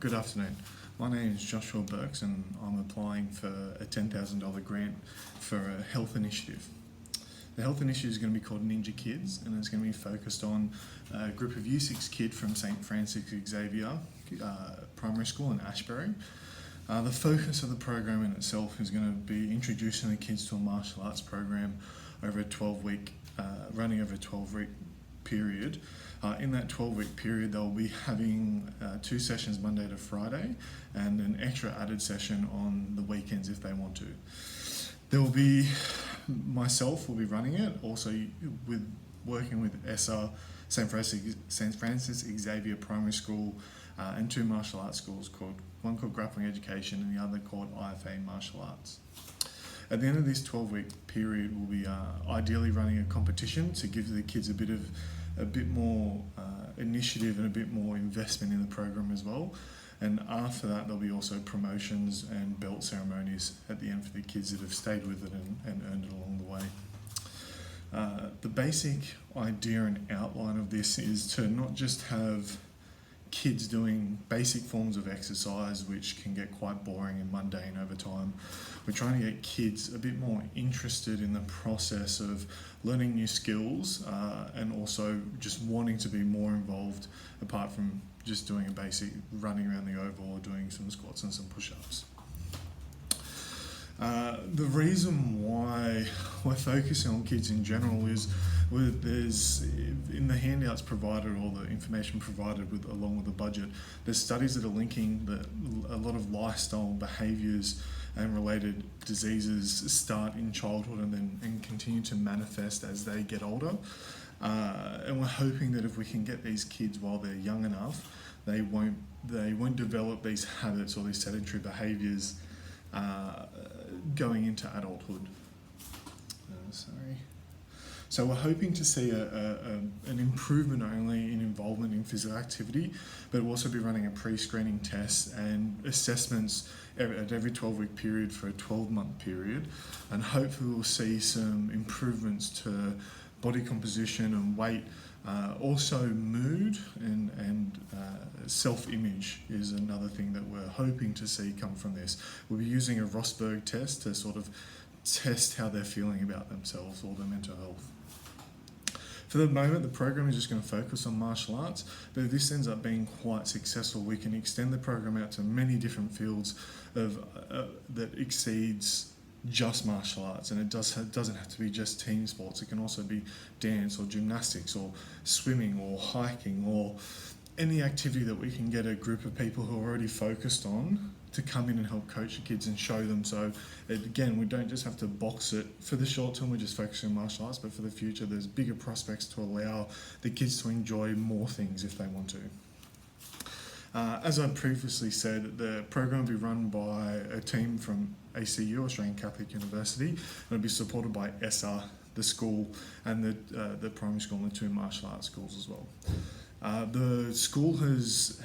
Good afternoon. My name is Joshua Burks and I'm applying for a $10,000 grant for a health initiative. The health initiative is going to be called Ninja Kids and it's going to be focused on a group of Year 6 kids from St Francis Xavier Primary School in Ashbury. The focus of the program in itself is going to be introducing the kids to a martial arts program over a 12-week, running over a 12-week period. In that 12-week period, they'll be having 2 sessions Monday to Friday and an extra added session on the weekends if they want to. There will be, myself will be running it, also with working with ESSA, St Francis Xavier Primary School and 2 martial arts schools, one called Grappling Education and the other called IFA Martial Arts. At the end of this 12-week period, we'll be ideally running a competition to give the kids a bit more initiative and a bit more investment in the program as well. And after that, there'll be also promotions and belt ceremonies at the end for the kids that have stayed with it and earned it along the way. The basic idea and outline of this is to not just have kids doing basic forms of exercise which can get quite boring and mundane over time. We're trying to get kids a bit more interested in the process of learning new skills and also just wanting to be more involved apart from just doing a basic running around the oval or doing some squats and some push-ups. The reason why we're focusing on kids in general is there's in the handouts provided or the information provided along with the budget, there's studies that are linking that a lot of lifestyle behaviours and related diseases start in childhood and continue to manifest as they get older. And we're hoping that if we can get these kids while they're young enough, they won't develop these habits or these sedentary behaviours going into adulthood. So we're hoping to see an improvement not only in involvement in physical activity, but we'll also be running a pre-screening test and assessments at every 12-week period for a 12-month period. And hopefully we'll see some improvements to body composition and weight. Also mood and self-image is another thing that we're hoping to see come from this. We'll be using a Rosberg test to sort of test how they're feeling about themselves or their mental health. For the moment, the program is just going to focus on martial arts, but if this ends up being quite successful, we can extend the program out to many different fields that exceeds just martial arts, and it doesn't have to be just team sports. It can also be dance or gymnastics or swimming or hiking or any activity that we can get a group of people who are already focused on to come in and help coach the kids and show them. So again, we don't just have to box it for the short term, we're just focusing on martial arts, but for the future there's bigger prospects to allow the kids to enjoy more things if they want to. As I previously said, the program will be run by a team from ACU, Australian Catholic University, and it'll be supported by ESSA, the school, and the primary school and the 2 martial arts schools as well. The school has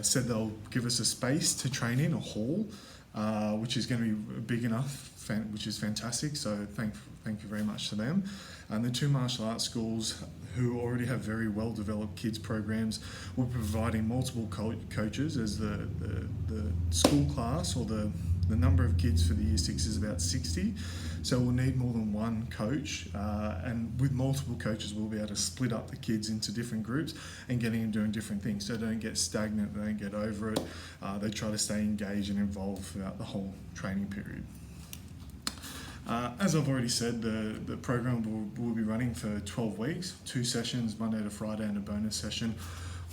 said they'll give us a space to train in, a hall, which is going to be big enough, which is fantastic, so thank you very much to them. And the 2 martial arts schools who already have very well developed kids programs will be providing multiple coaches as the school class or the number of kids for the Year 6 is about 60, so we'll need more than 1 coach, and with multiple coaches we'll be able to split up the kids into different groups and getting them doing different things so they don't get stagnant, they don't get over it, they try to stay engaged and involved throughout the whole training period. As I've already said, the program will be running for 12 weeks, 2 sessions, Monday to Friday, and a bonus session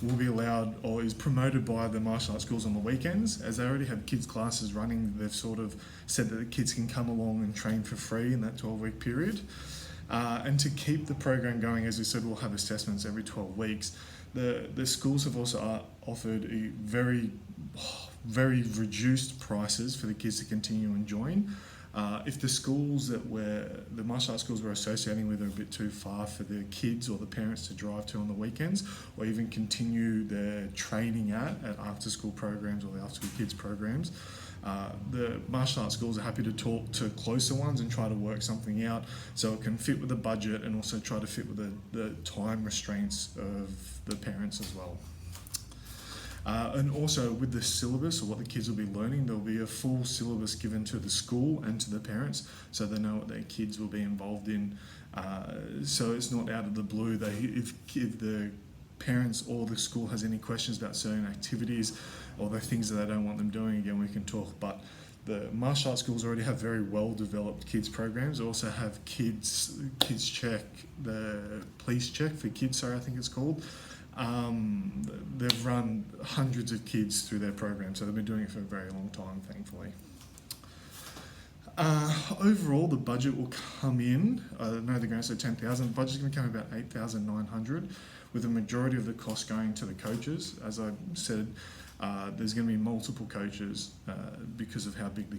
will be allowed or is promoted by the martial arts schools on the weekends. As they already have kids classes running, they've sort of said that the kids can come along and train for free in that 12-week period. And to keep the program going, as we said, we'll have assessments every 12 weeks. The schools have also offered a very reduced prices for the kids to continue enjoying. If the schools that the martial arts schools we're associating with are a bit too far for the kids or the parents to drive to on the weekends, or even continue their training at after school programs or the after school kids programs, the martial arts schools are happy to talk to closer ones and try to work something out so it can fit with the budget and also try to fit with the time restraints of the parents as well. And also with the syllabus or what the kids will be learning, there'll be a full syllabus given to the school and to the parents so they know what their kids will be involved in. So it's not out of the blue. If the parents or the school has any questions about certain activities or the things that they don't want them doing, again, we can talk. But the martial arts schools already have very well developed kids programs. They also have kids check, the police check for kids, sorry, I think it's called. They've run hundreds of kids through their program, so they've been doing it for a very long time, thankfully. Overall, the budget will come in, I know the grant said 10,000, the budget's going to come about 8,900, with the majority of the cost going to the coaches. As I said, there's going to be multiple coaches because of how big the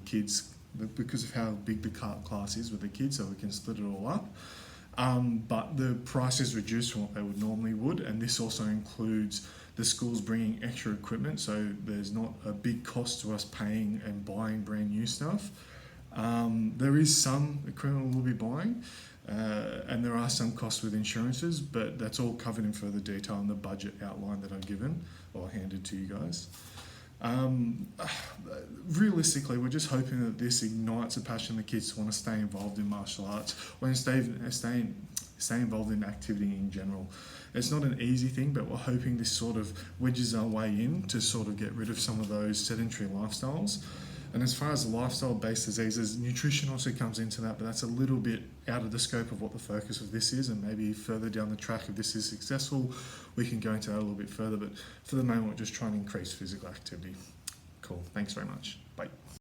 class is with the kids, so we can split it all up. But the price is reduced from what they normally would, and this also includes the schools bringing extra equipment, so there's not a big cost to us paying and buying brand new stuff. There is some equipment we'll be buying, and there are some costs with insurances, but that's all covered in further detail in the budget outline that I've given or handed to you guys. Realistically, we're just hoping that this ignites a passion in the kids to want to stay involved in martial arts or stay involved in activity in general. It's not an easy thing, but we're hoping this sort of wedges our way in to sort of get rid of some of those sedentary lifestyles. And as far as lifestyle-based diseases, nutrition also comes into that, but that's a little bit out of the scope of what the focus of this is, and maybe further down the track, if this is successful, we can go into that a little bit further, but for the moment, we're just trying to increase physical activity. Cool, thanks very much. Bye.